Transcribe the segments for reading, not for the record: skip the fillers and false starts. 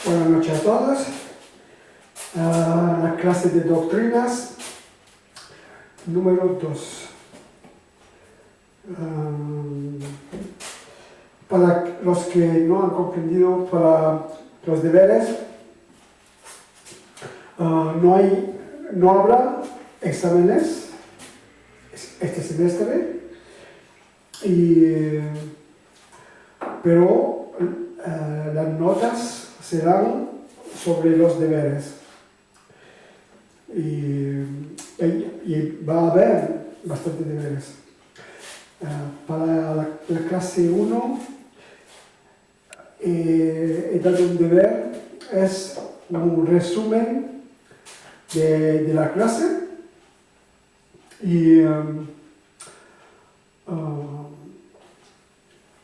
Buenas noches a todos. La clase de doctrinas número 2. Para los que no han comprendido, para los deberes, no habrá exámenes este semestre, pero las notas serán sobre los deberes. Y va a haber bastantes deberes. Para la clase 1 he dado un deber, es un resumen de la clase y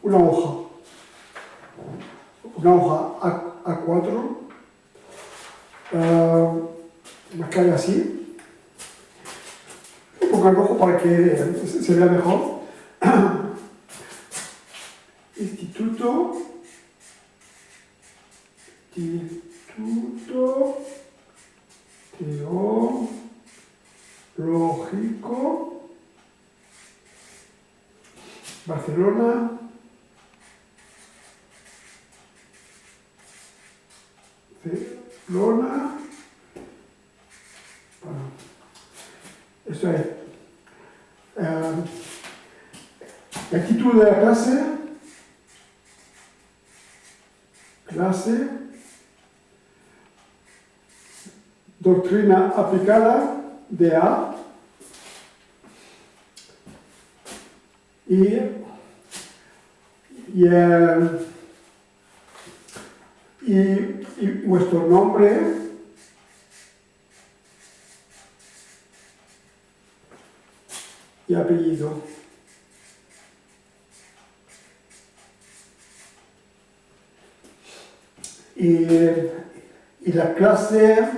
una hoja A4, me cae así, un poco en rojo para que se vea mejor. Instituto Teológico Barcelona, esto es el título de la clase Doctrina aplicada de A, y vuestro nombre y apellido. Y la clase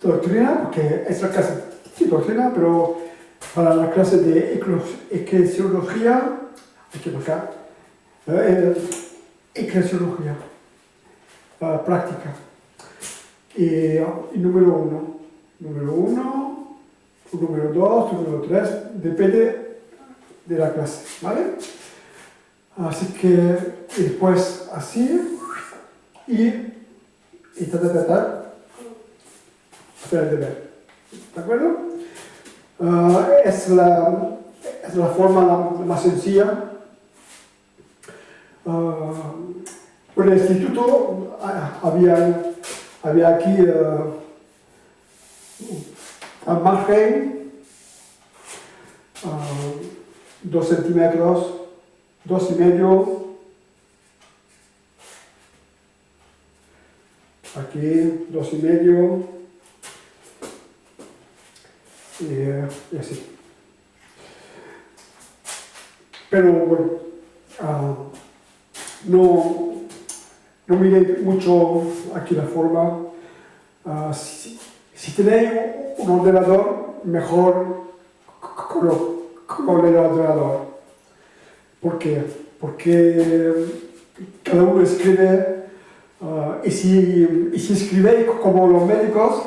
doctrina, porque es la clase de doctrina, pero para la clase de eclesiología hay que buscar eclesiología práctica. Y número 1, número 2, número 3, depende de la clase, ¿vale? Así que después así y hacer el deber, ¿de acuerdo? Es la forma más sencilla. Por el instituto había aquí al margen 2 centímetros, 2,5, aquí 2,5 y así. Pero bueno, no miré mucho aquí la forma. Si tenéis un ordenador, mejor con el ordenador. ¿Por qué? Porque cada uno escribe, y si escribéis como los médicos,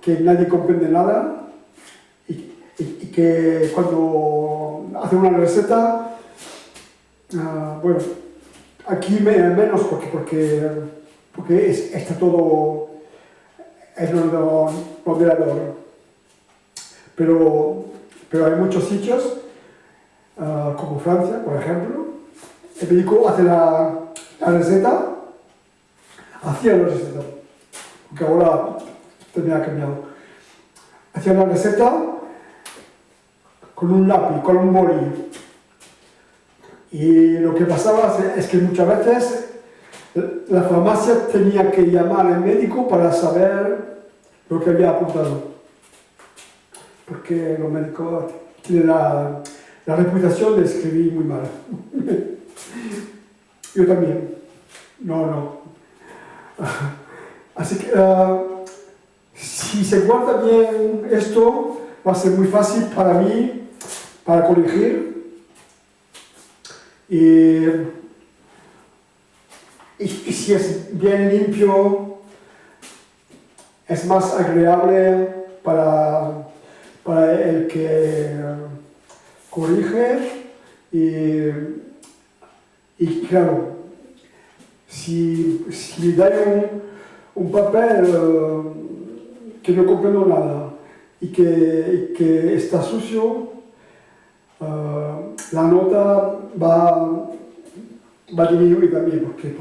que nadie comprende nada, y que cuando hacen una receta, bueno, aquí menos porque está todo en el ordenador, pero hay muchos sitios, como Francia, por ejemplo, el médico hace la receta, hacía la receta, porque ahora tenía cambiado, hacía la receta con un lápiz, con un boli. Y lo que pasaba es que muchas veces la farmacia tenía que llamar al médico para saber lo que había apuntado. Porque los médicos tienen la reputación de escribir muy mal. Yo también. No. Así que si se guarda bien esto, va a ser muy fácil para mí, para corregir. Y y si es bien limpio, es más agradable para el que corrige y claro, si le dan un papel que no comprendo nada y que está sucio, la nota va a disminuir también porque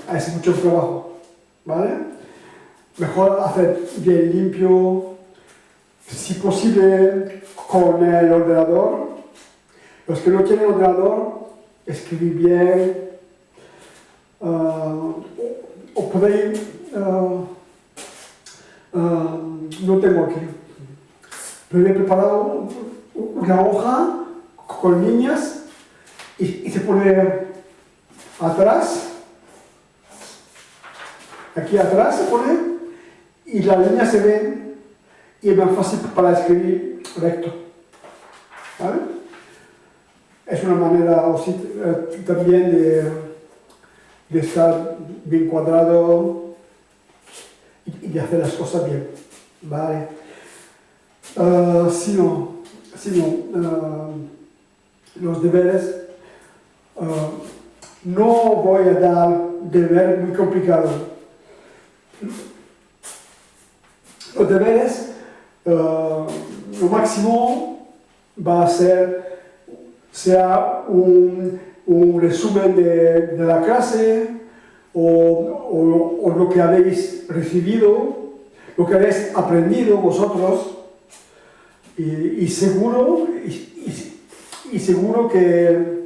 hay mucho trabajo, ¿vale? Mejor hacer bien limpio, si posible con el ordenador. Los que no tienen ordenador, escribir bien, o podéis, no tengo aquí, pero he preparado una hoja con líneas y se pone atrás, aquí atrás se pone y la línea se ve y es más fácil para escribir recto, ¿vale? Es una manera también de estar bien cuadrado y de hacer las cosas bien, ¿vale? Si no, los deberes, no voy a dar deber muy complicado. Los deberes, lo máximo va a ser sea un resumen de la clase o lo que habéis recibido, lo que habéis aprendido vosotros y seguro que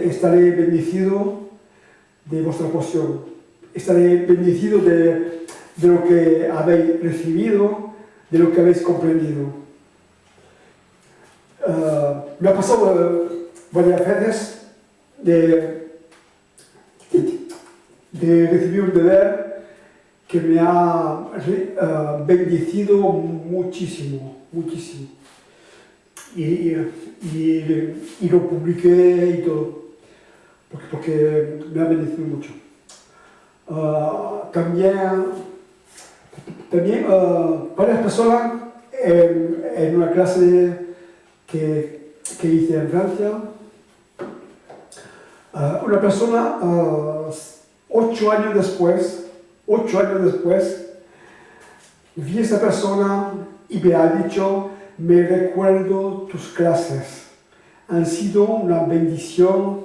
estaré bendecido de vuestra porción, estaré bendecido de lo que habéis recibido, de lo que habéis comprendido. Me ha pasado varias veces de recibir un deber que me ha bendecido muchísimo. Y lo publiqué y todo, porque me ha bendecido mucho. También varias personas en una clase que hice en Francia, una persona 8 años después, vi a esa persona y me ha dicho: me recuerdo tus clases, han sido una bendición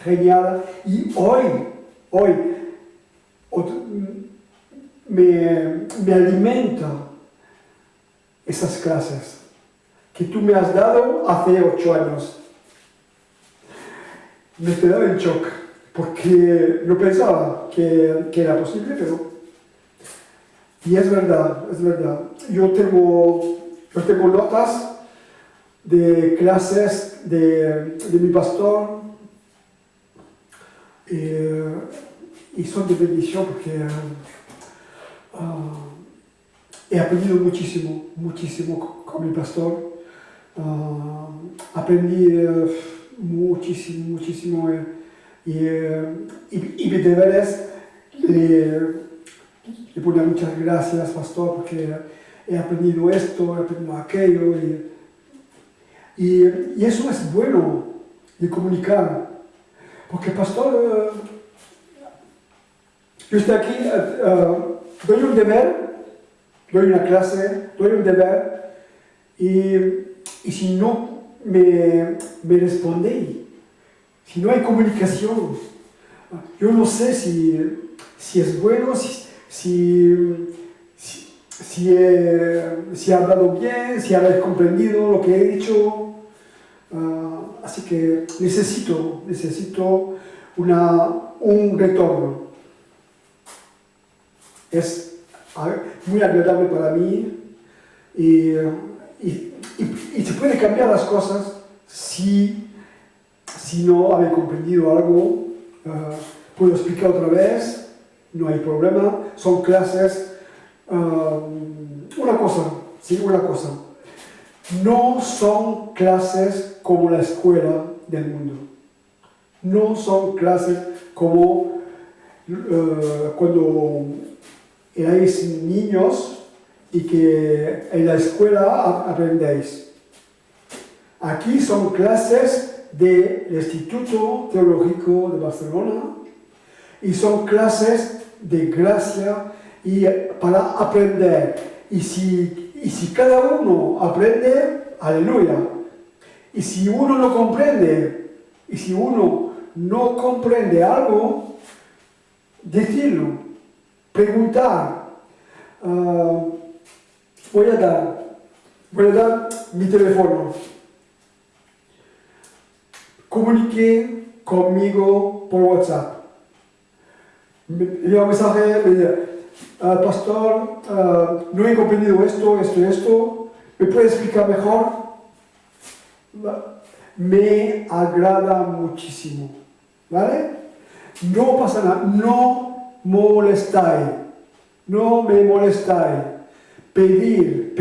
genial y hoy me alimenta esas clases que tú me has dado hace 8 años. Me quedaba en shock, porque no pensaba que era posible, pero... Y es verdad. Yo tengo notas de clases de mi pastor y son de bendición porque he aprendido muchísimo con mi pastor. Aprendí muchísimo y mis deberes le ponía muchas gracias, pastor, porque he aprendido esto, he aprendido aquello y eso es bueno de comunicar, porque pastor, yo estoy aquí, doy un deber, doy una clase, doy un deber y si no me respondéis, si no hay comunicación, yo no sé si es bueno, si he hablado bien, si habéis comprendido lo que he dicho. Así que necesito un retorno. Es muy agradable para mí y se puede cambiar las cosas si no habéis comprendido algo. Puedo explicar otra vez, no hay problema. Son clases. Una cosa. No son clases como la escuela del mundo. No son clases como cuando erais niños y que en la escuela aprendéis. Aquí son clases del Instituto Teológico de Barcelona y son clases de gracia y para aprender. Y si cada uno aprende, aleluya. Y si uno no comprende, algo, decirlo, preguntar. Voy a dar mi teléfono. Comunique conmigo por WhatsApp. Me envía un mensaje, me dice, pastor, no he comprendido esto, ¿me puede explicar mejor? Me agrada muchísimo, ¿vale? No pasa nada, no me molestáis. Pedir.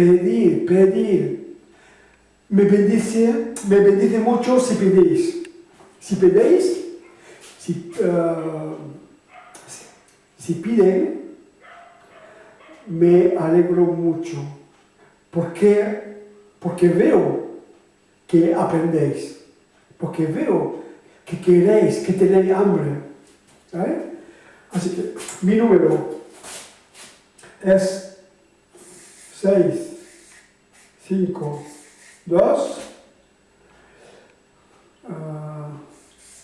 Me bendice mucho si pedís. Si piden, me alegro mucho, porque veo que aprendéis, porque veo que queréis, que tenéis hambre, ¿vale? Así que mi número es 6, 5, 2,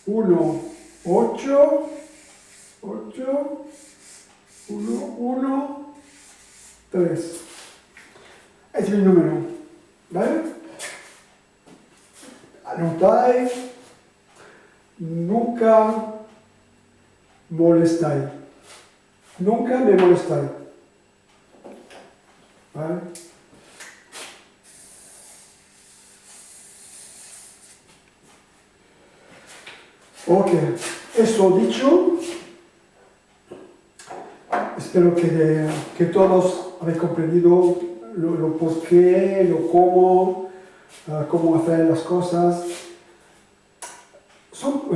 1, 8, 1, 3. Este es mi número, ¿vale? Anotáis, nunca me molestáis, ¿vale? Ok, eso dicho, espero que todos habéis comprendido lo por qué, lo cómo hacer las cosas. Son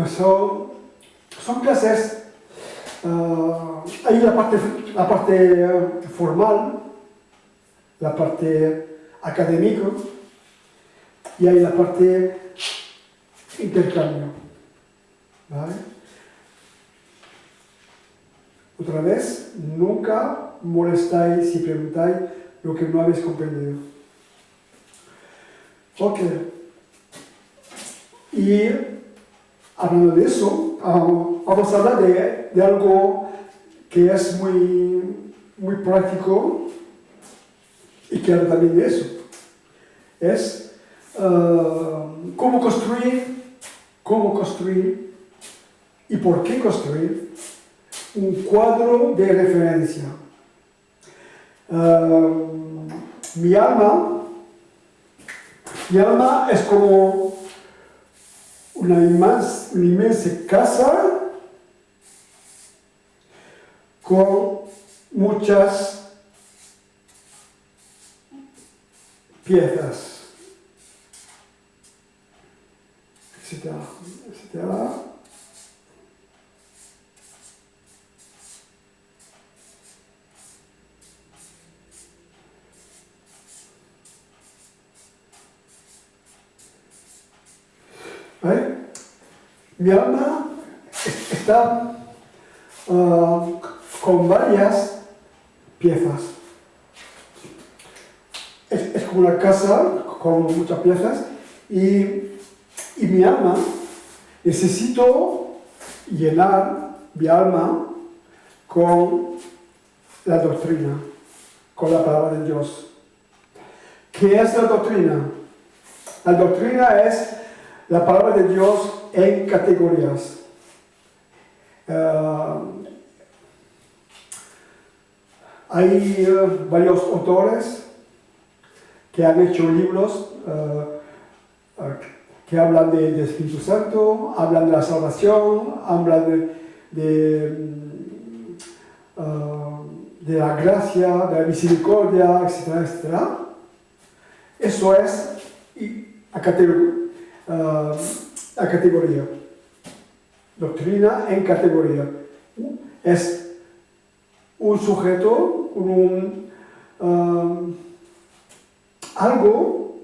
clases, hay la parte formal, la parte académica y hay la parte intercambio. ¿Vale? Otra vez, nunca molestáis si preguntáis lo que no habéis comprendido. Ok. Y hablando de eso, vamos a hablar de algo que es muy práctico y que habla también de eso. Es cómo construir y por qué construir un cuadro de referencia. Mi alma es como una inmensa casa con muchas piezas. Etc. ¿Vale? Mi alma está con varias piezas. Es como una casa con muchas piezas y mi alma necesito llenar mi alma con la doctrina, con la palabra de Dios. ¿Qué es la doctrina? La doctrina es la palabra de Dios en categorías. Hay varios autores que han hecho libros que hablan del Espíritu Santo, hablan de la salvación, hablan de la gracia, de la misericordia, etcétera, etcétera. Eso es la categoría. Doctrina en categoría. es un sujeto, algo,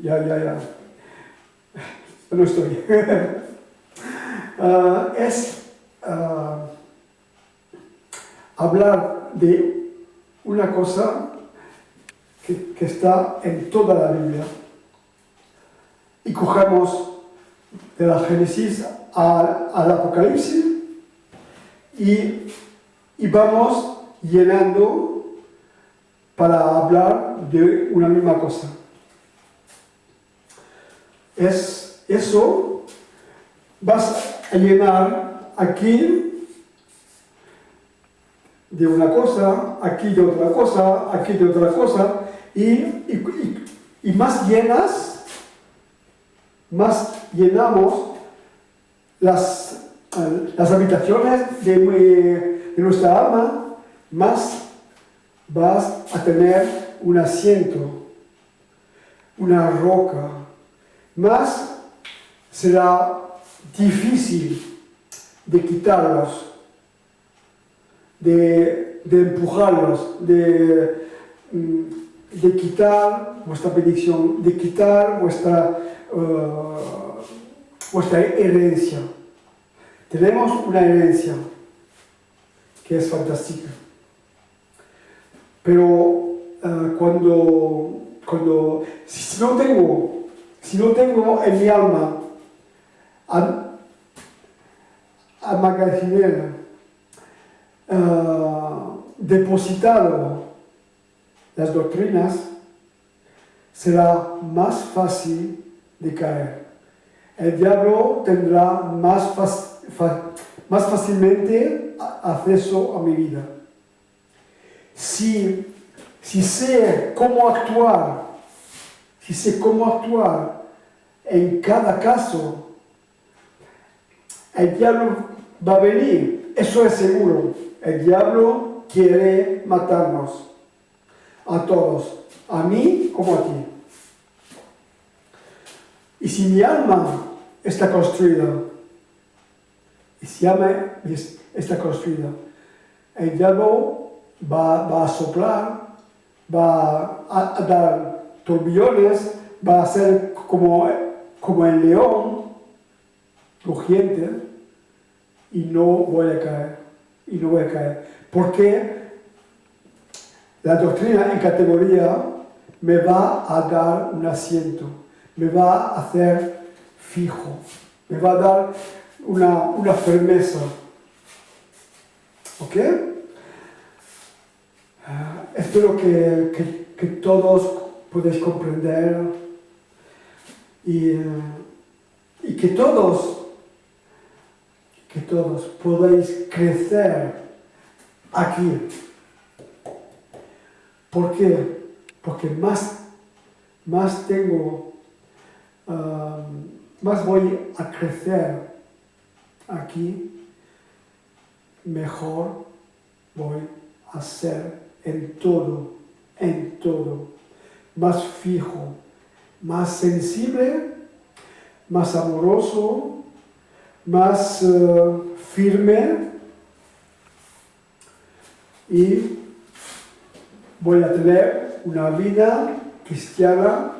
ya, no estoy, es hablar de una cosa que está en toda la Biblia. Y cogemos de la Génesis al Apocalipsis y vamos llenando para hablar de una misma cosa. Eso vas a llenar aquí de una cosa, aquí de otra cosa, aquí de otra cosa, y más llenamos las habitaciones de nuestra alma, más vas a tener un asiento, una roca, más será difícil de quitarlos, de empujarlos, de quitar vuestra bendición, de quitar vuestra herencia. Tenemos una herencia que es fantástica. Pero si no tengo en mi alma almacenado, depositado las doctrinas, será más fácil de caer. El diablo tendrá más fácilmente acceso a mi vida. Si sé cómo actuar, en cada caso, el diablo va a venir, eso es seguro. El diablo quiere matarnos a todos, a mí como a ti. Y si mi alma está construida, el diablo va a soplar, va a dar turbillones, va a ser como el león rugiente, y no voy a caer. Porque la doctrina en categoría me va a dar un asiento, me va a hacer fijo, me va a dar una firmeza. ¿Ok? Espero que todos podéis comprender y que todos podáis crecer aquí. ¿Por qué? Porque más voy a crecer aquí, mejor voy a ser en todo, más fijo, más sensible, más amoroso, más firme, y voy a tener una vida cristiana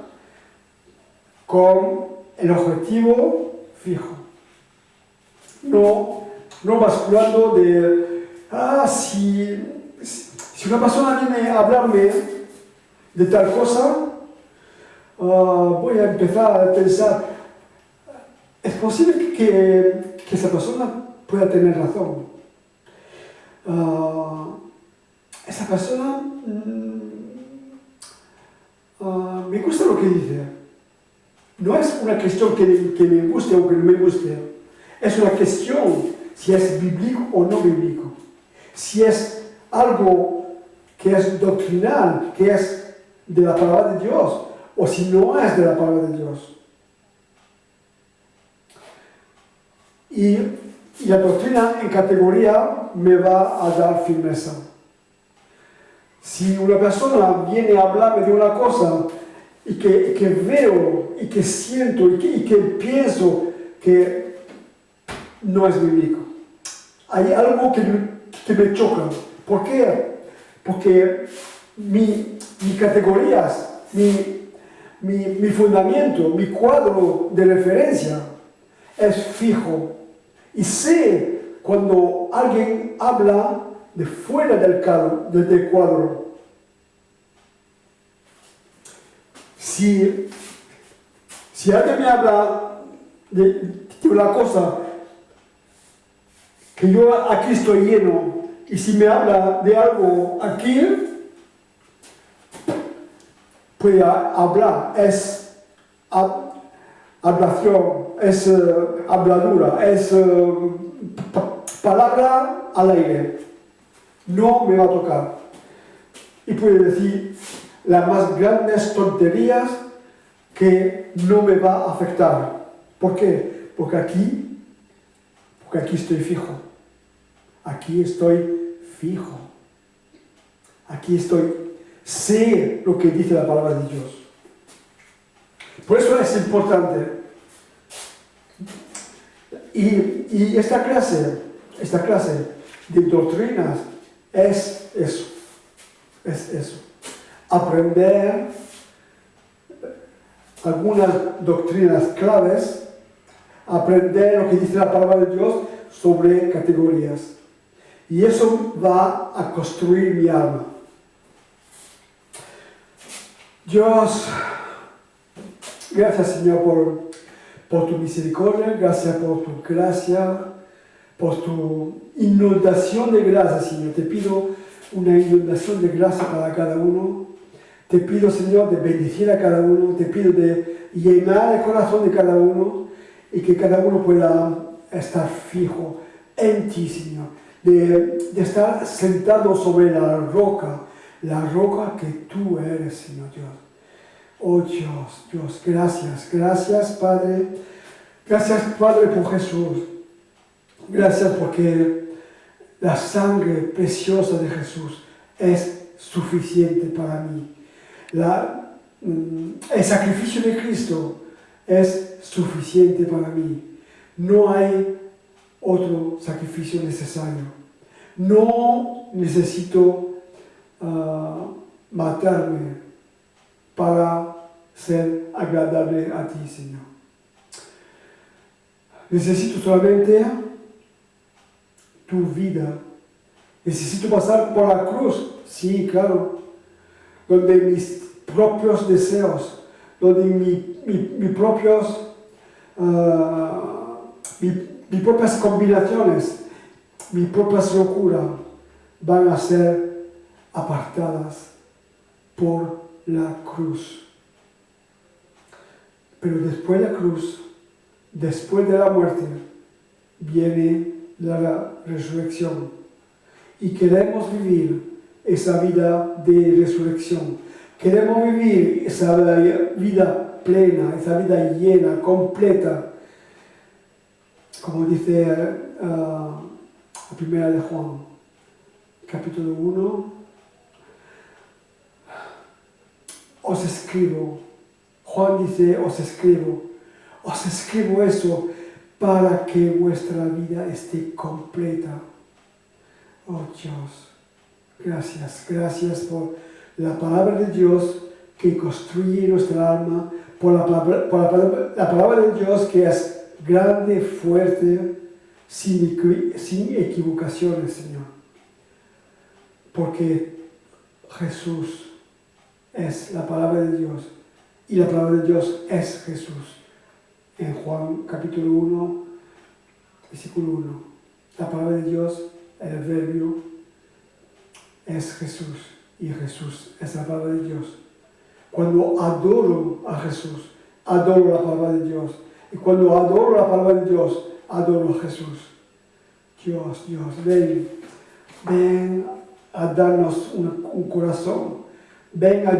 con el objetivo fijo. No basculando de, si una persona viene a hablarme de tal cosa, voy a empezar a pensar, es posible que esa persona pueda tener razón. Esa persona me gusta lo que dice. No es una cuestión que me guste o que no me guste. Es una cuestión si es bíblico o no bíblico. Si es algo que es doctrinal, que es de la palabra de Dios, o si no es de la palabra de Dios. Y la doctrina en categoría me va a dar firmeza. Si una persona viene a hablarme de una cosa y que veo y que siento y que pienso que no es bíblico, hay algo que me choca. ¿Por qué? Porque mis categorías, mi fundamento, mi cuadro de referencia es fijo. Y sé cuando alguien habla de fuera del cuadro. Si alguien me habla de una cosa que yo aquí estoy lleno, y si me habla de algo aquí, puede hablar, es hablación, es habladura, es palabra al aire. No me va a tocar. Y puede decir las más grandes tonterías que no me va a afectar. ¿Por qué? Porque aquí estoy fijo. Aquí estoy fijo. Aquí estoy. Sé lo que dice la palabra de Dios. Por eso es importante. Y esta clase de doctrinas es eso. Es eso. Aprender algunas doctrinas claves, aprender lo que dice la palabra de Dios sobre categorías. Y eso va a construir mi alma. Dios, gracias Señor por tu misericordia, gracias por tu gracia, por tu inundación de gracia, Señor. Te pido una inundación de gracia para cada uno. Te pido, Señor, de bendecir a cada uno. Te pido de llenar el corazón de cada uno y que cada uno pueda estar fijo en ti, Señor. De estar sentado sobre la roca que tú eres, Señor Dios. Oh Dios, gracias, Padre. Gracias, Padre, por Jesús. Gracias porque la sangre preciosa de Jesús es suficiente para mí. El sacrificio de Cristo es suficiente para mí. No hay otro sacrificio necesario. No necesito matarme para ser agradable a ti, Señor. Necesito solamente tu vida. Necesito pasar por la cruz, sí, claro, donde mis propios deseos, donde mis propias combinaciones, mis propias locuras van a ser apartadas por la cruz. Pero después de la cruz, después de la muerte, viene la resurrección. Y queremos vivir esa vida de resurrección. Queremos vivir esa vida plena, esa vida llena, completa. Como dice la primera de Juan, capítulo 1. Os escribo, Juan dice, os escribo eso para que vuestra vida esté completa. Oh Dios, gracias por la palabra de Dios que construye nuestra alma, por la palabra de Dios que es grande, fuerte, sin equivocaciones, Señor. Porque Jesús es la palabra de Dios y la palabra de Dios es Jesús. En Juan capítulo 1, versículo 1, la palabra de Dios, el verbo, es Jesús y Jesús es la palabra de Dios. Cuando adoro a Jesús, adoro la palabra de Dios. Y cuando adoro la palabra de Dios, adoro a Jesús. Dios, ven a darnos un corazón. Ven a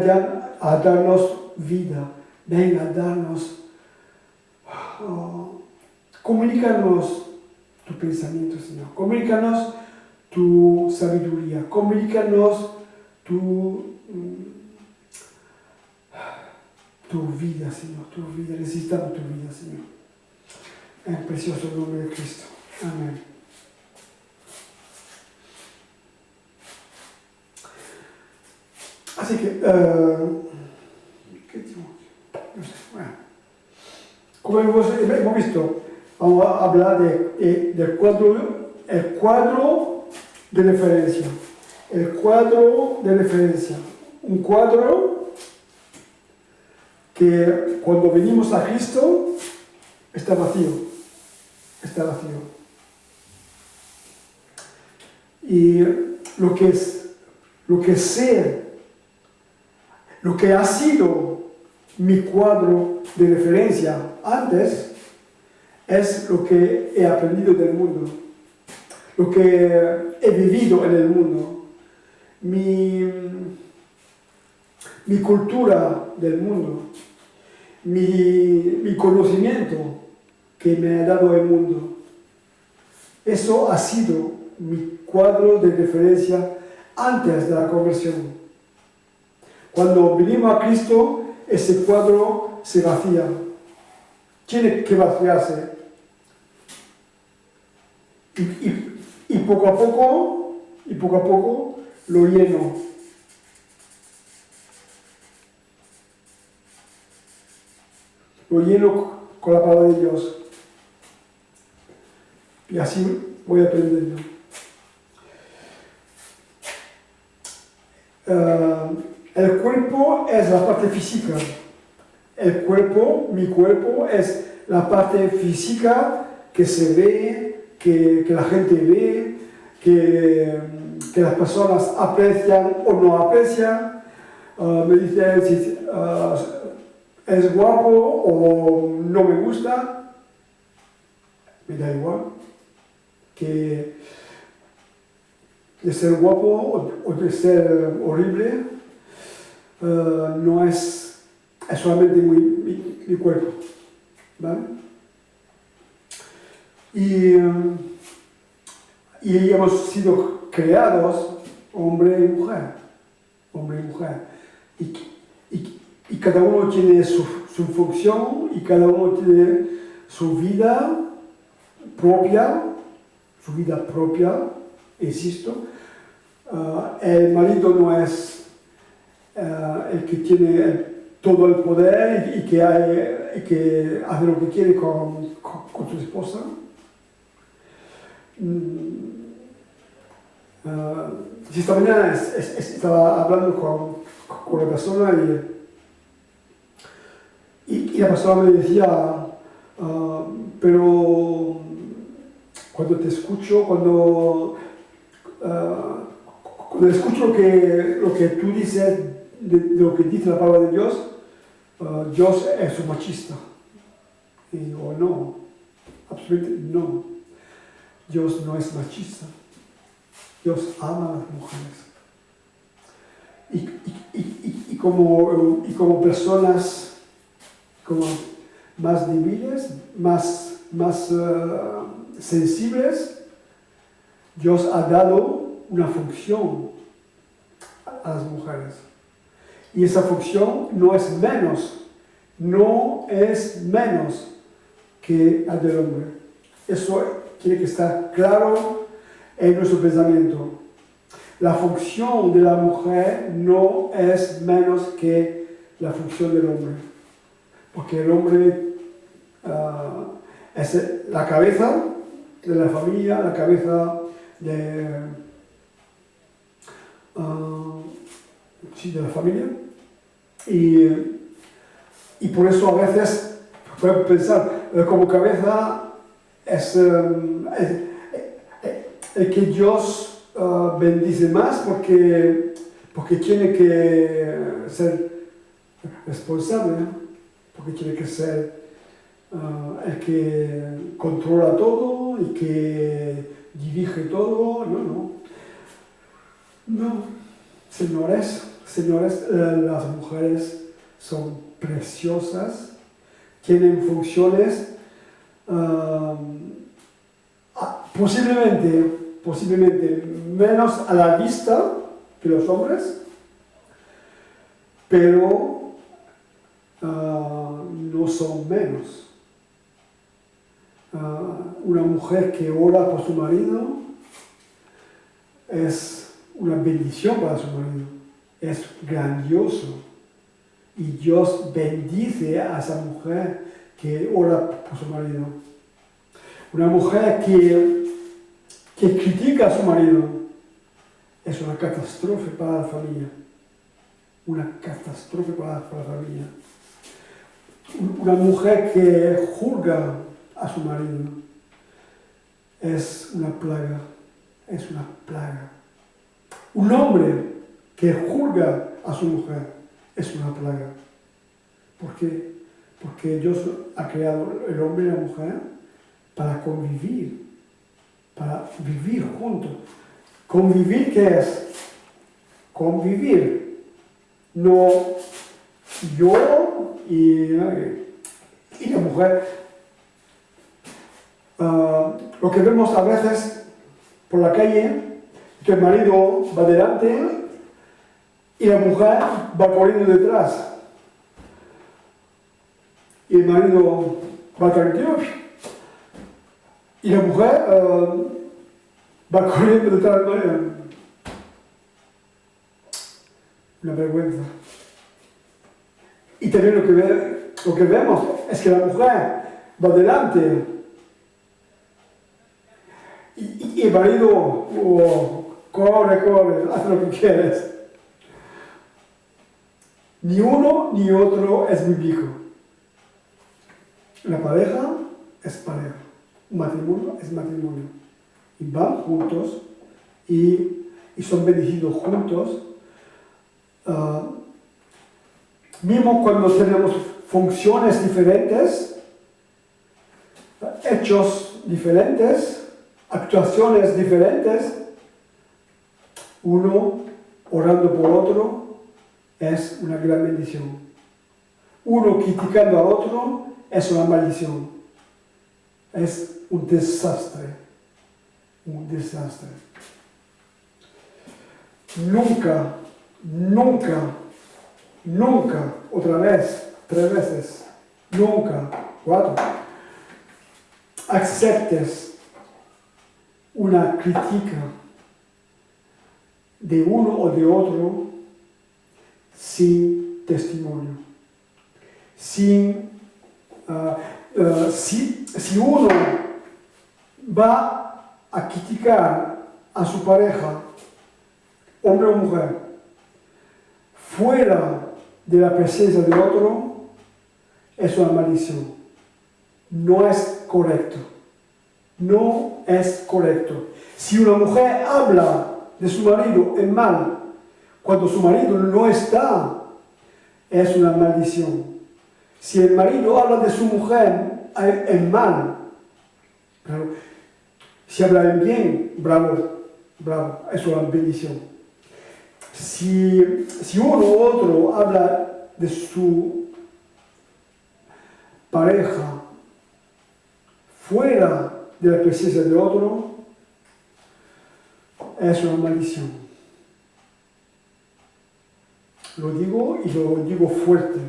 darnos vida. Ven a darnos... comunícanos tu pensamiento, Señor. Comunícanos tu sabiduría. Comunícanos tu vida, Señor. Tu vida. Necesitamos tu vida, Señor. En el precioso nombre de Cristo. Amén. Así que, ¿qué digo? No sé, bueno. Como hemos visto, vamos a hablar del cuadro, el cuadro de referencia. El cuadro de referencia. Un cuadro que cuando venimos a Cristo está vacío. Está vacío. Y lo que ha sido mi cuadro de referencia antes es lo que he aprendido del mundo, lo que he vivido en el mundo, mi cultura del mundo, mi conocimiento que me ha dado el mundo. Eso ha sido mi cuadro de referencia antes de la conversión. Cuando venimos a Cristo, ese cuadro se vacía. Tiene que vaciarse. Y poco a poco lo lleno. Lo lleno con la palabra de Dios. Y así voy aprendiendo. El cuerpo es la parte física. El cuerpo, mi cuerpo, es la parte física que se ve, que la gente ve, que las personas aprecian o no aprecian. Me dicen si es guapo o no me gusta. Me da igual. Que de ser guapo o de ser horrible no es solamente mi cuerpo, ¿vale? Y hemos sido creados hombre y mujer, y cada uno tiene su función y cada uno tiene su vida propia, insisto. El marido no es el que tiene todo el poder y que hace lo que quiere con su esposa. Esta mañana estaba hablando con la persona y la persona me decía, pero cuando te escucho, cuando escucho lo que tú dices, de lo que dice la palabra de Dios, Dios es un machista. Y digo, no, absolutamente no. Dios no es machista. Dios ama a las mujeres. Y como personas como más débiles, más sensibles, Dios ha dado una función a las mujeres. Y esa función no es menos que la del hombre. Eso tiene que estar claro en nuestro pensamiento. La función de la mujer no es menos que la función del hombre. Porque el hombre es la cabeza de la familia, la cabeza de la familia. Y por eso a veces puedo pensar como cabeza es el que Dios bendice más porque tiene que ser responsable, ¿no? Porque tiene que ser el que controla todo y que dirige todo. No, señores, las mujeres son preciosas, tienen funciones posiblemente menos a la vista que los hombres, pero no son menos. Una mujer que ora por su marido es una bendición para su marido. es grandioso. Y Dios bendice a esa mujer que ora por su marido. Una mujer que critica a su marido es una catástrofe para la familia. Una catástrofe para la familia. Una mujer que juzga a su marido es una plaga. Es una plaga. Un hombre que juzga a su mujer es una plaga. ¿Por qué? Porque Dios ha creado el hombre y la mujer para convivir, para vivir juntos. ¿Convivir qué es? Convivir. No yo y la mujer. Lo que vemos a veces por la calle, que el marido va delante y la mujer va corriendo detrás. Y el marido va tranquilo y la mujer va corriendo detrás del marido. Una vergüenza. Y también lo que vemos es que la mujer va delante y el marido corre, hace lo que quieres. Ni uno ni otro es bíblico. La pareja es pareja. Un matrimonio es matrimonio. Y van juntos y son bendecidos juntos. Mismo cuando tenemos funciones diferentes, hechos diferentes, actuaciones diferentes, uno orando por otro es una gran bendición. Uno criticando a otro es una maldición. Es un desastre. Un desastre. Nunca, otra vez, 3 veces, nunca, 4, aceptes una crítica de uno o de otro sin testimonio. Si uno va a criticar a su pareja, hombre o mujer, fuera de la presencia de otro, es una maldición. No es correcto. No es correcto. Si una mujer habla de su marido en mal, cuando su marido no está, es una maldición. Si el marido habla de su mujer en mal, claro, si habla en bien, bravo, es una bendición. Si uno u otro habla de su pareja fuera de la presencia de otro, es una maldición. Lo digo y lo digo fuerte,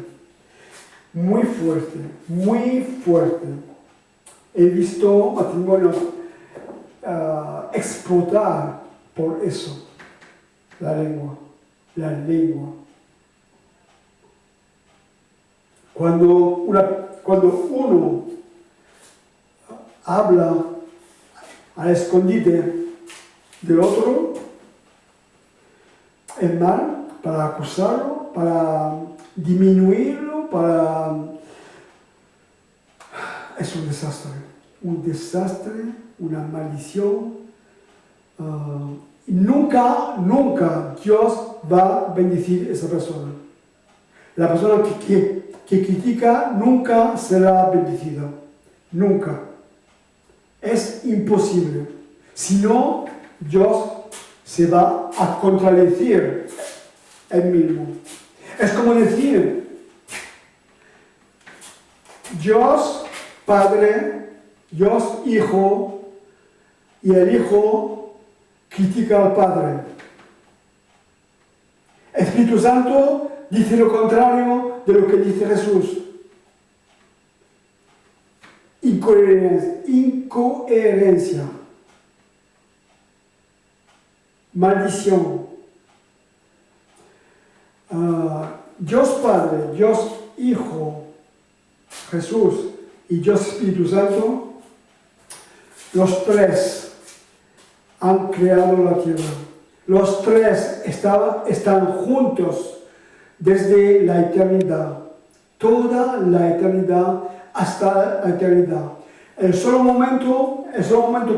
muy fuerte, muy fuerte. He visto matrimonios explotar por eso. La lengua. Cuando uno habla al escondite del otro, es mal para acusarlo, para disminuirlo, es un desastre, una maldición. Nunca Dios va a bendecir a esa persona. La persona que critica nunca será bendecida. Nunca. Es imposible. Si no, Dios se va a contradecir él mismo. Es como decir, Dios Padre, Dios Hijo, y el Hijo critica al Padre. Espíritu Santo dice lo contrario de lo que dice Jesús. Incoherencia. Maldición. Dios Padre, Dios Hijo, Jesús y Dios Espíritu Santo, los tres han creado la tierra. Los tres están juntos desde la eternidad, toda la eternidad hasta la eternidad. El solo momento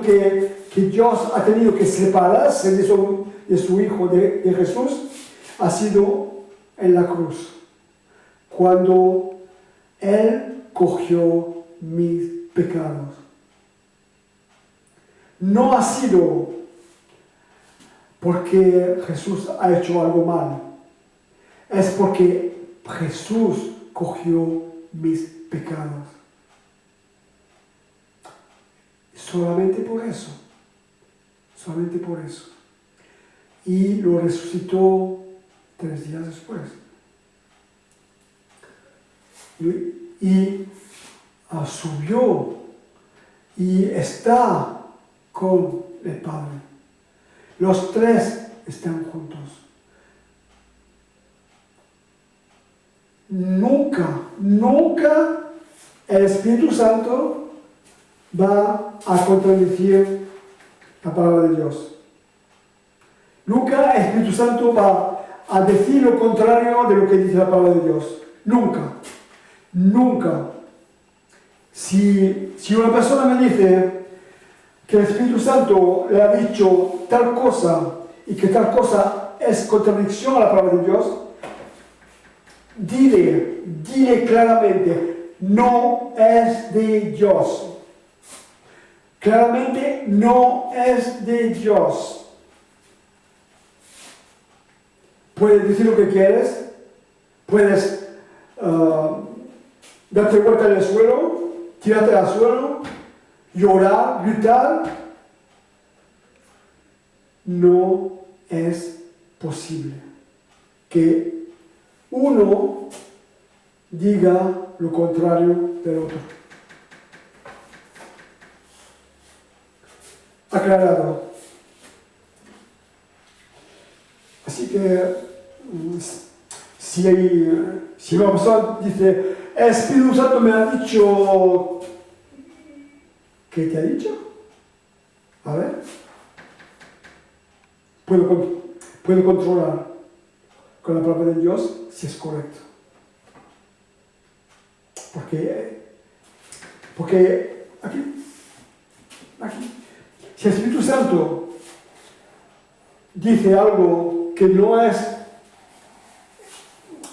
que Dios ha tenido que separarse de su Hijo, de Jesús, ha sido en la cruz, cuando Él cogió mis pecados. No ha sido porque Jesús ha hecho algo mal, es porque Jesús cogió mis pecados. Solamente por eso. Y lo resucitó 3 días después. Y subió y está con el Padre. Los tres están juntos. Nunca el Espíritu Santo va a contradecir la palabra de Dios. Nunca el Espíritu Santo va a decir lo contrario de lo que dice la palabra de Dios. Nunca. Si una persona me dice que el Espíritu Santo le ha dicho tal cosa y que tal cosa es contradicción a la palabra de Dios, dile claramente, no es de Dios. Claramente no es de Dios. Puedes decir lo que quieres, puedes darte vuelta en el suelo, tirarte al suelo, llorar, gritar. No es posible que uno diga lo contrario del otro. Aclarado. Así que si una persona dice, el Espíritu Santo me ha dicho, ¿qué te ha dicho? A ver, puedo controlar con la palabra de Dios si es correcto. Porque aquí, si el Espíritu Santo dice algo que no es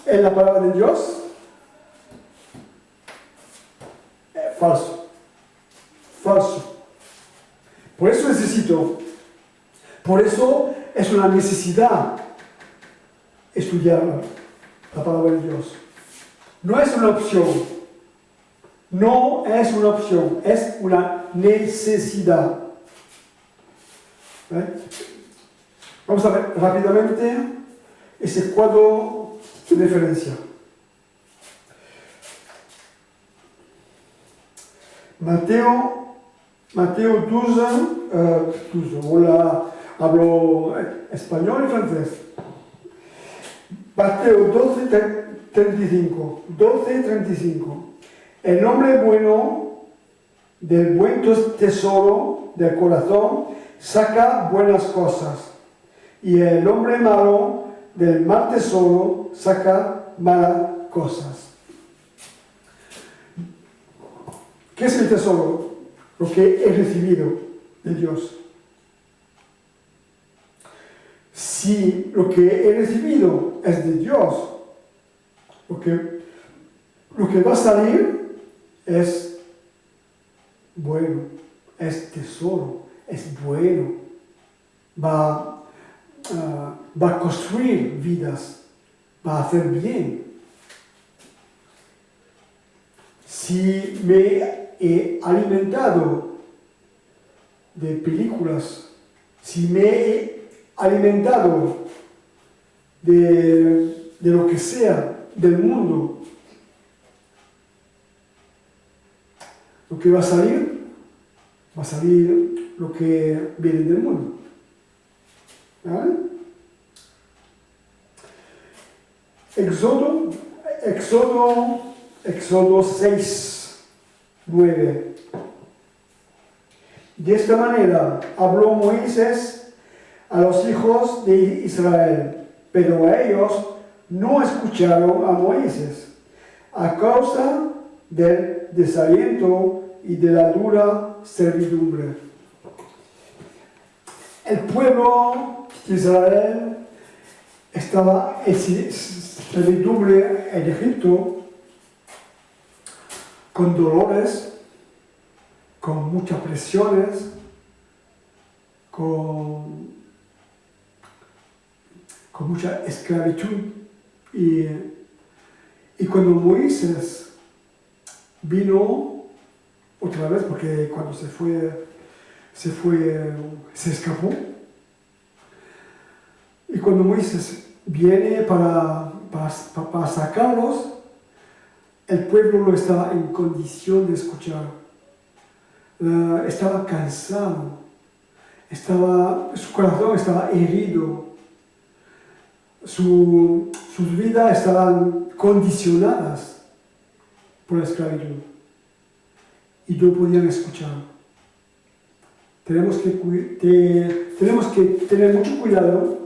en la palabra de Dios, falso. Por eso es una necesidad estudiar la palabra de Dios. No es una opción, es una necesidad. Vamos a ver rápidamente ese cuadro de referencia. Mateo 12, hablo español y francés. Mateo 12:35. El hombre bueno del buen tesoro del corazón saca buenas cosas, y el hombre malo del mal tesoro saca malas cosas. ¿Qué es el tesoro? Lo que he recibido de Dios. Si lo que he recibido es de Dios, lo que va a salir es bueno, es tesoro, es bueno, va a construir vidas, va a hacer bien. Si me he alimentado de películas, si me he alimentado de lo que sea del mundo, lo que va a salir lo que viene del mundo. ¿Vale? Éxodo 6, 9. De esta manera habló Moisés a los hijos de Israel, pero ellos no escucharon a Moisés a causa del desaliento y de la dura servidumbre. El pueblo de Israel estaba en servidumbre en Egipto, con dolores, con muchas presiones, con mucha esclavitud. Y cuando Moisés vino otra vez, porque cuando se escapó, y cuando Moisés viene para sacarlos, el pueblo no estaba en condición de escuchar. Estaba cansado, su corazón estaba herido, sus vidas estaban condicionadas por la esclavitud y no podían escuchar. Tenemos que tener mucho cuidado.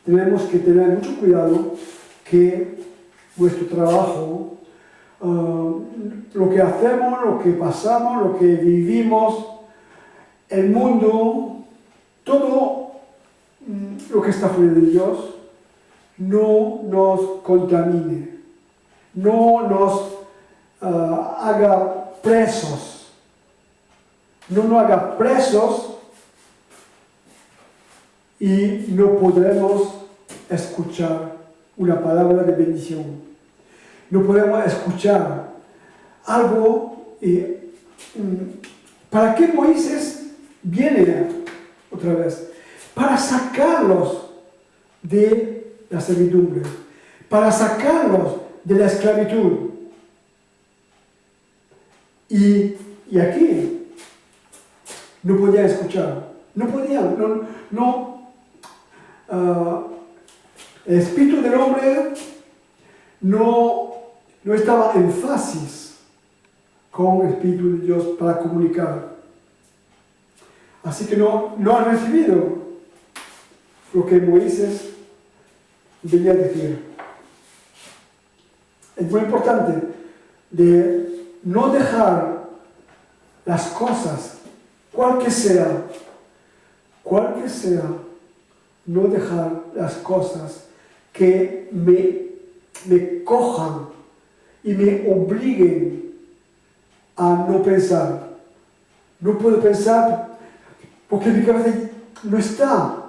Tenemos que tener mucho cuidado que nuestro trabajo, lo que hacemos, lo que pasamos, lo que vivimos, el mundo, todo lo que está fuera de Dios, no nos contamine, no nos haga presos, no nos haga presos y no podremos escuchar una palabra de bendición. No podemos escuchar algo. ¿Para qué Moisés viene otra vez? Para sacarlos de la servidumbre, para sacarlos de la esclavitud. Y aquí no podían escuchar, no podían, el espíritu del hombre no estaba en fasis con el espíritu de Dios para comunicar. Así que no han recibido lo que Moisés debía decir. Es muy importante de no dejar las cosas, cual que sea, no dejar las cosas que me cojan y me obliguen a no pensar. No puedo pensar porque mi cabeza no está.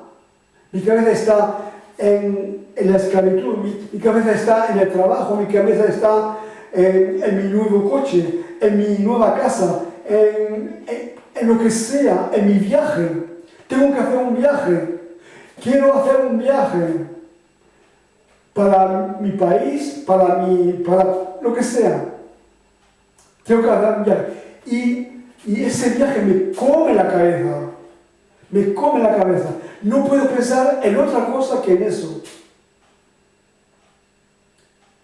Mi cabeza está en la esclavitud, mi cabeza está en el trabajo, mi cabeza está en mi nuevo coche, en mi nueva casa, en lo que sea, en mi viaje. Tengo que hacer un viaje. Quiero hacer un viaje para mi país, para lo que sea. Tengo que hacer un viaje. Y ese viaje me come la cabeza. Me come la cabeza. No puedo pensar en otra cosa que en eso.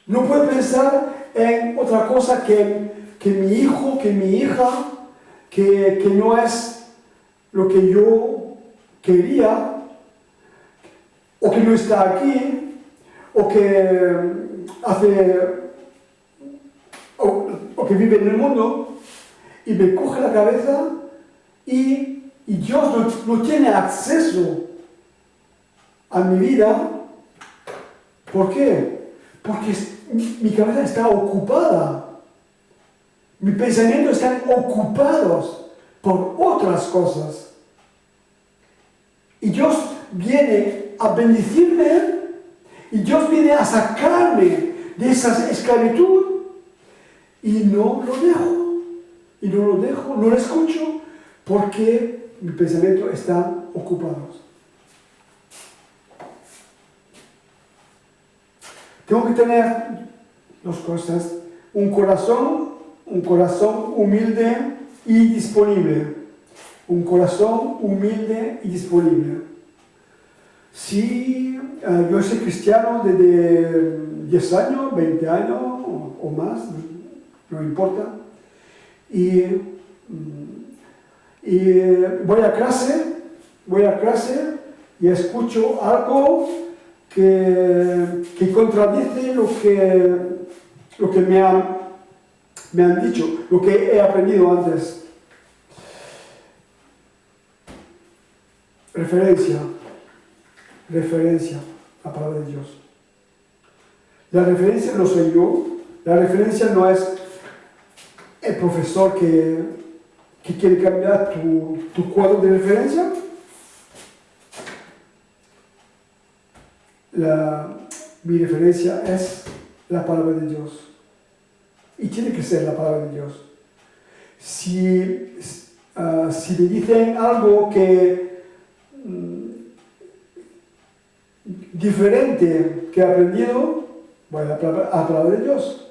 No puedo pensar en otra cosa que mi hijo, que mi hija, que no es lo que yo quería, o que no está aquí, o que o que vive en el mundo, y me coge la cabeza y Dios no tiene acceso a mi vida. ¿Por qué? Porque mi cabeza está ocupada. Mis pensamientos están ocupados por otras cosas. Y Dios viene a bendecirme y Dios viene a sacarme de esa esclavitud y no lo dejo, no lo escucho porque mis pensamientos están ocupados. Tengo que tener dos cosas: un corazón humilde y disponible. Un corazón humilde y disponible. Si yo soy cristiano desde 10 años, 20 años o más, no importa. Y voy a clase y escucho algo que contradice lo que me han dicho, lo que he aprendido antes. Referencia, la palabra de Dios. La referencia no soy yo, la referencia no es el profesor que quiere cambiar tu cuadro de referencia. Mi referencia es la palabra de Dios. Y tiene que ser la palabra de Dios. Si me dicen algo diferente que he aprendido, voy a la palabra de Dios.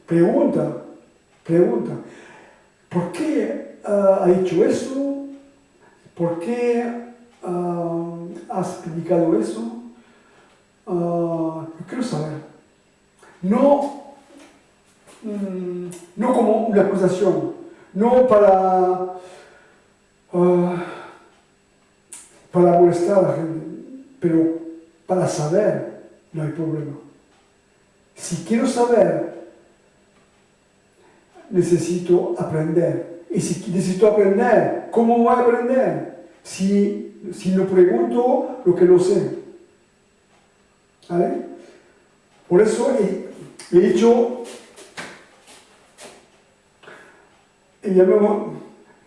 Pregunta, ¿por qué ha hecho eso? ¿Por qué has predicado eso? Yo quiero saber. No como una acusación, no para molestar a la gente, pero para saber, no hay problema. Si quiero saber, necesito aprender. Y si necesito aprender, ¿cómo voy a aprender? Si no pregunto lo que no sé. ¿Vale? Por eso he dicho,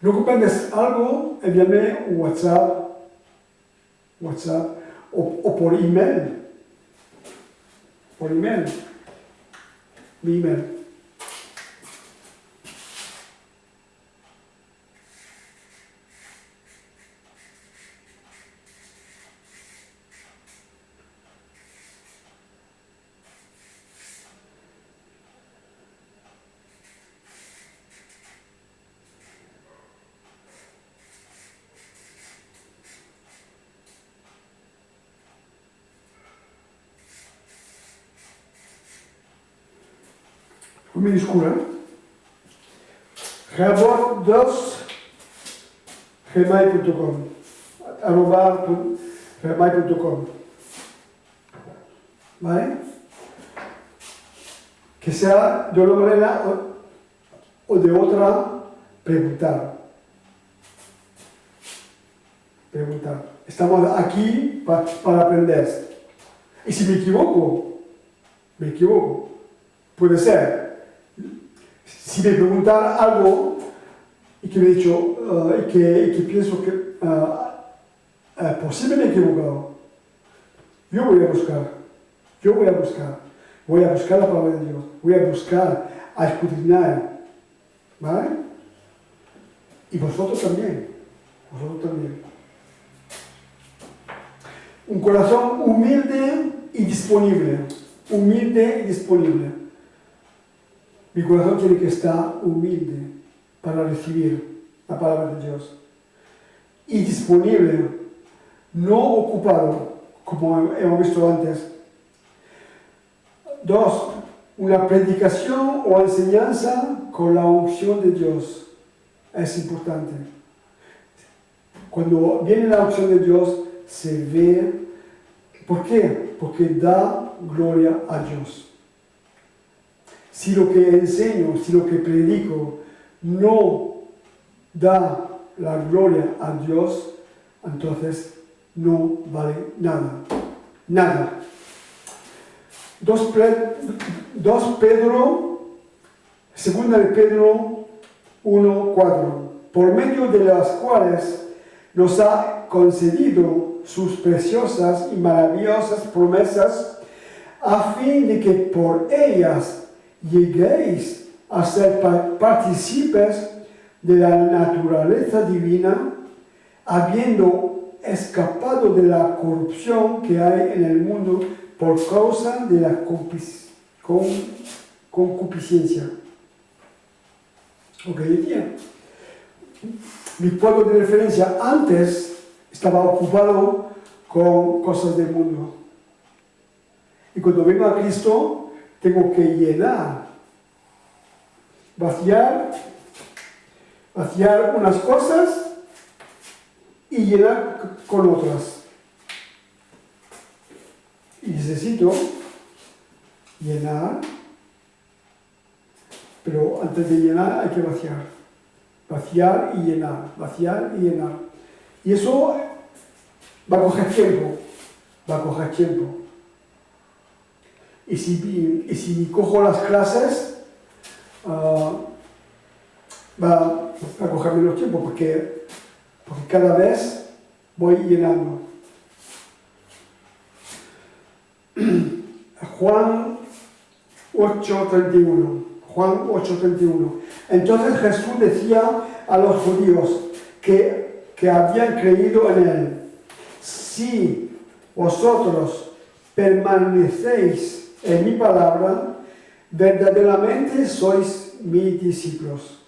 no comprendes algo, envíame un WhatsApp o por email. Mi email. Con minúscula. Gmail.com @gmail.com. ¿Vale? Que sea de una manera o de otra, preguntar. Estamos aquí para aprender. Y si me equivoco. Puede ser. Si me preguntan algo y que me he dicho, y que pienso que posible me he equivocado, yo voy a buscar la palabra de Dios, voy a buscar, a escudriñar, ¿vale? Y vosotros también. Un corazón humilde y disponible. Mi corazón tiene que estar humilde para recibir la palabra de Dios. Y disponible, no ocupado, como hemos visto antes. 2. Una predicación o enseñanza con la unción de Dios. Es importante. Cuando viene la unción de Dios, se ve. ¿Por qué? Porque da gloria a Dios. Si lo que enseño, si lo que predico no da la gloria a Dios, entonces no vale nada. 2 Pedro 1:4, por medio de las cuales nos ha concedido sus preciosas y maravillosas promesas, a fin de que por ellas lleguéis a ser partícipes de la naturaleza divina, habiendo escapado de la corrupción que hay en el mundo por causa de la concupiscencia. Ok, decía. Mi cuadro de referencia antes estaba ocupado con cosas del mundo. Y cuando vengo a Cristo, tengo que llenar, vaciar unas cosas y llenar con otras. Y necesito llenar, pero antes de llenar hay que vaciar. Vaciar y llenar, vaciar y llenar. Y eso va a coger tiempo, va a coger tiempo. Y si cojo las clases, va a coger menos tiempo, porque cada vez voy llenando. Juan 8:31. Juan 8:31. Entonces Jesús decía a los judíos que habían creído en él: si vosotros permanecéis en mi palabra, verdaderamente sois mis discípulos.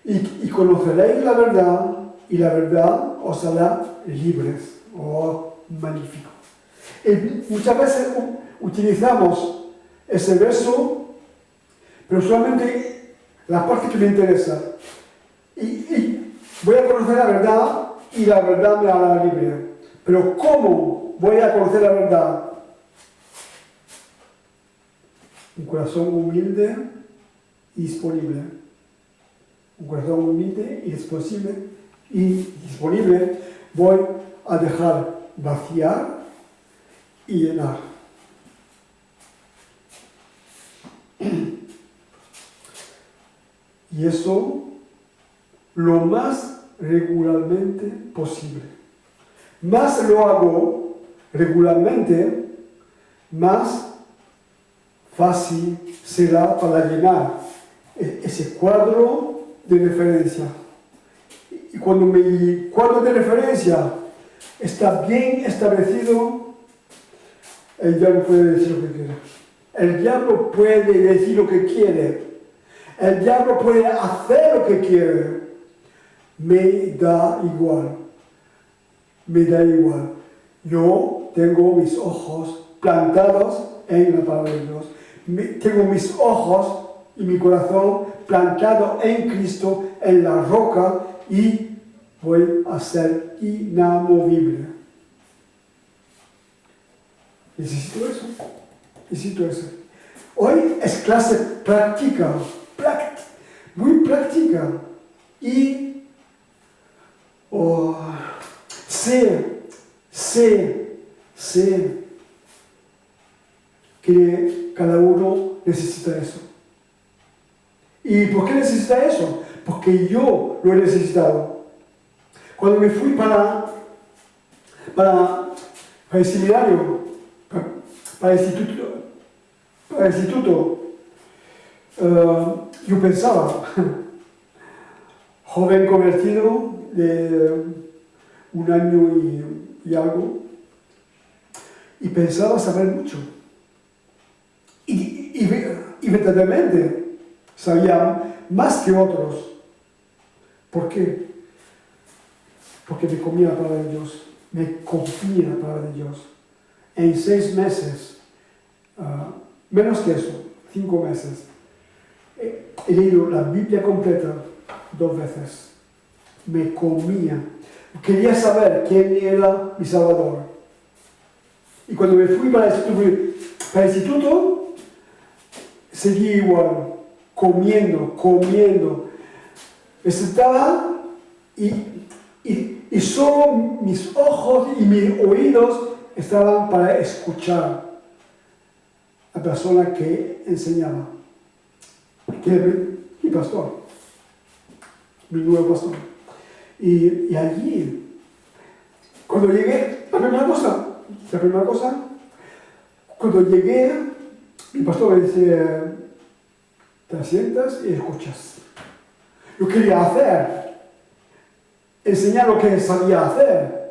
Y conoceréis la verdad, y la verdad os hará libres. Oh, magnífico. Y muchas veces utilizamos ese verso, pero solamente la parte que me interesa. Y voy a conocer la verdad, y la verdad me hará libre. Pero ¿cómo voy a conocer la verdad? Un corazón humilde y disponible. Un corazón humilde y disponible. Voy a dejar vaciar y llenar. Y eso lo más regularmente posible. Más lo hago regularmente, más fácil será para llenar ese cuadro de referencia. Y cuando mi cuadro de referencia está bien establecido, el diablo puede decir lo que quiere. El diablo puede decir lo que quiere. El diablo puede hacer lo que quiere. Me da igual. Me da igual. Yo tengo mis ojos plantados en la palabra de Dios. Tengo mis ojos y mi corazón plantado en Cristo, en la roca, y voy a ser inamovible. Necesito eso. Necesito eso. Hoy es clase práctica, muy práctica. Y sé que cada uno necesita eso. ¿Y por qué necesita eso? Porque yo lo he necesitado. Cuando me fui para el seminario, para el instituto, yo pensaba, joven convertido de 1 año y algo, y pensaba saber mucho. Y verdaderamente sabía más que otros. ¿Por qué? Porque me comía la palabra de Dios, me comía la palabra de Dios. En 6 meses, menos que eso, 5 meses, he leído la Biblia completa 2 veces. Me comía. Quería saber quién era mi Salvador. Y cuando me fui para el instituto, seguí igual, comiendo. Me sentaba y solo mis ojos y mis oídos estaban para escuchar a la persona que enseñaba, que era mi pastor, mi nuevo pastor. Y allí, cuando llegué, la primera cosa, cuando llegué, mi pastor me dice: te sientas y escuchas. Yo quería enseñar lo que sabía hacer.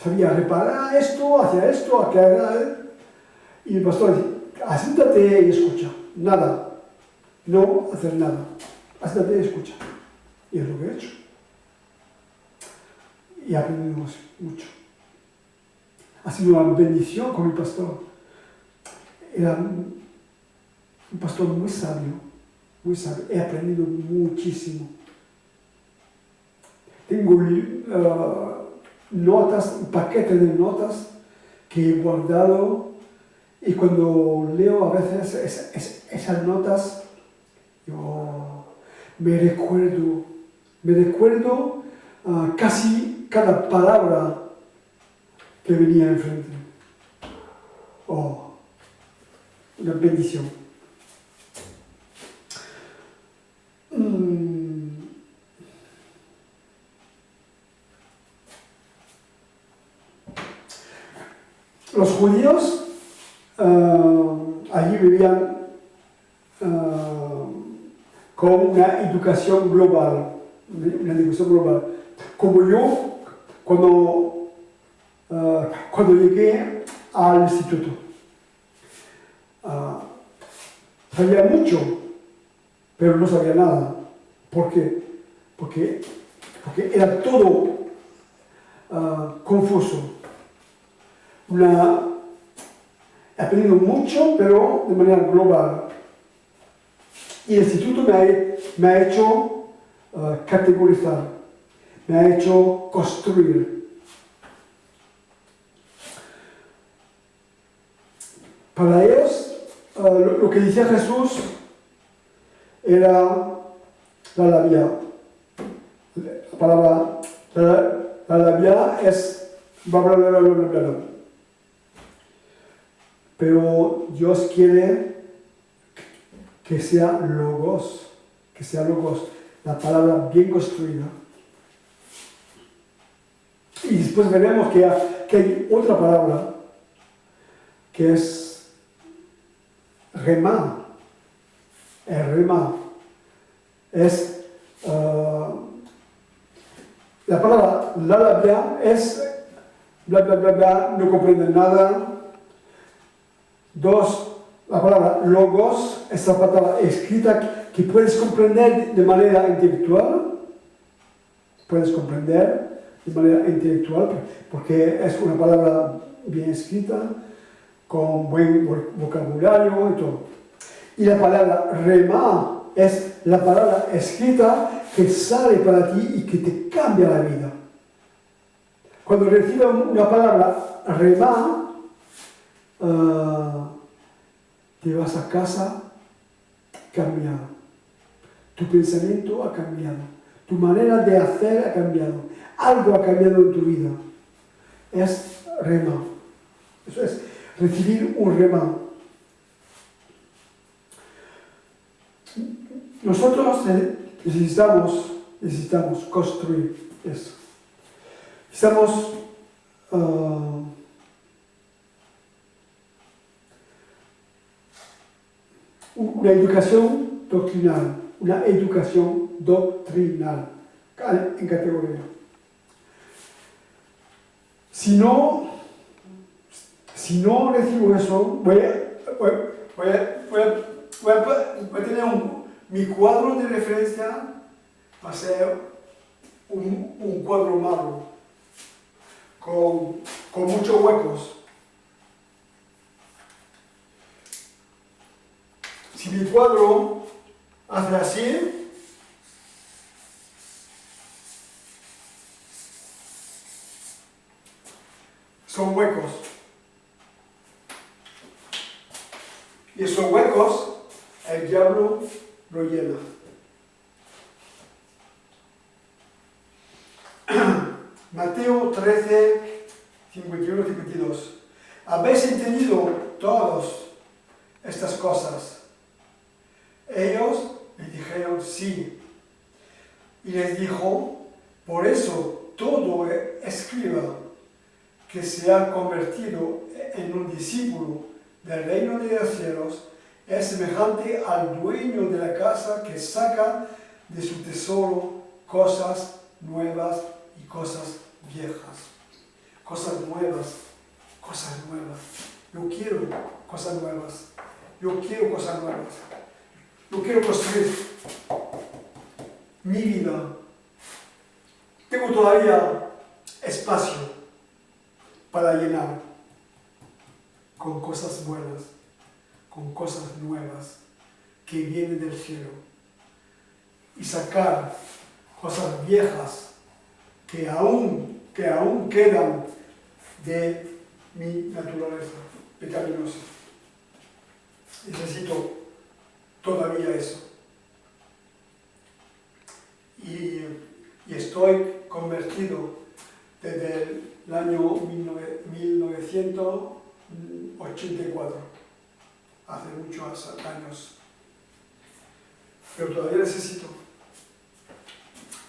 Sabía reparar esto, hacer esto, aquello. Y el pastor dice: siéntate y escucha. Nada. No hacer nada. Siéntate y escucha. Y es lo que he hecho. Y aprendimos mucho. ha sido una bendición con mi pastor. Era un pastor muy sabio, muy sabio. He aprendido muchísimo. Tengo notas, un paquete de notas que he guardado y cuando leo a veces esas notas, yo me recuerdo casi cada palabra que venía enfrente. Oh, una bendición. Los judíos allí vivían con una educación global, Como yo, cuando llegué al instituto, sabía mucho, pero no sabía nada. ¿Por qué? Porque era todo confuso. He aprendido mucho, pero de manera global. Y el instituto me ha hecho categorizar, me ha hecho construir. Para ellos, lo que decía Jesús era la labia. La palabra la labia es bla bla bla bla bla bla. Pero Dios quiere que sea logos, la palabra bien construida. Y después veremos que hay otra palabra que es remá. El remá es la palabra la labia es bla bla bla bla, no comprende nada. Dos, la palabra logos, esa palabra escrita que puedes comprender de manera intelectual, porque es una palabra bien escrita, con buen vocabulario y todo. Y la palabra remá es la palabra escrita que sale para ti y que te cambia la vida. Cuando recibes una palabra remá, te vas a casa cambiado. Tu pensamiento ha cambiado. Tu manera de hacer ha cambiado. Algo ha cambiado en tu vida. Es remá. Eso es recibir un remá. Nosotros necesitamos construir eso. Necesitamos una educación doctrinal, en categoría. Si no recibo eso, voy a tener mi cuadro de referencia, va a ser un cuadro malo, con muchos huecos. Si mi cuadro hace así, son huecos. Y esos huecos, el diablo lo llena. Mateo 13, 51, 52. ¿Habéis entendido todas estas cosas? Ellos le dijeron sí. Y les dijo, por eso todo escriba que se ha convertido en un discípulo del reino de los cielos es semejante al dueño de la casa que saca de su tesoro cosas nuevas y cosas viejas. Cosas nuevas. Yo quiero cosas nuevas. Yo quiero construir mi vida. Tengo todavía espacio para llenar. con cosas buenas, con cosas nuevas que vienen del cielo y sacar cosas viejas que aún quedan de mi naturaleza pecaminosa. Necesito todavía eso. Y estoy convertido desde el año 1984, hace muchos años. Pero todavía necesito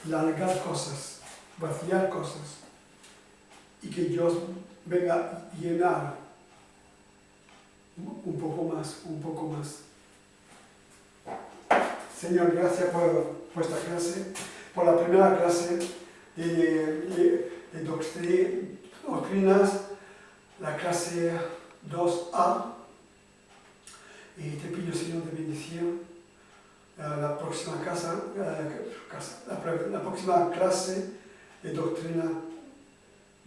largar cosas, vaciar cosas, y que Dios venga a llenar un poco más, un poco más. Señor, gracias por esta clase, por la primera clase de doctrinas, la clase 2A, y te pido, Señor, de bendición la próxima la próxima clase de doctrina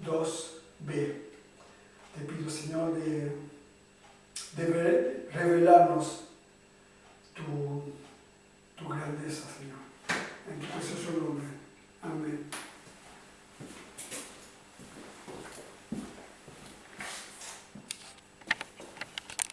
2B. Te pido, Señor, de revelarnos tu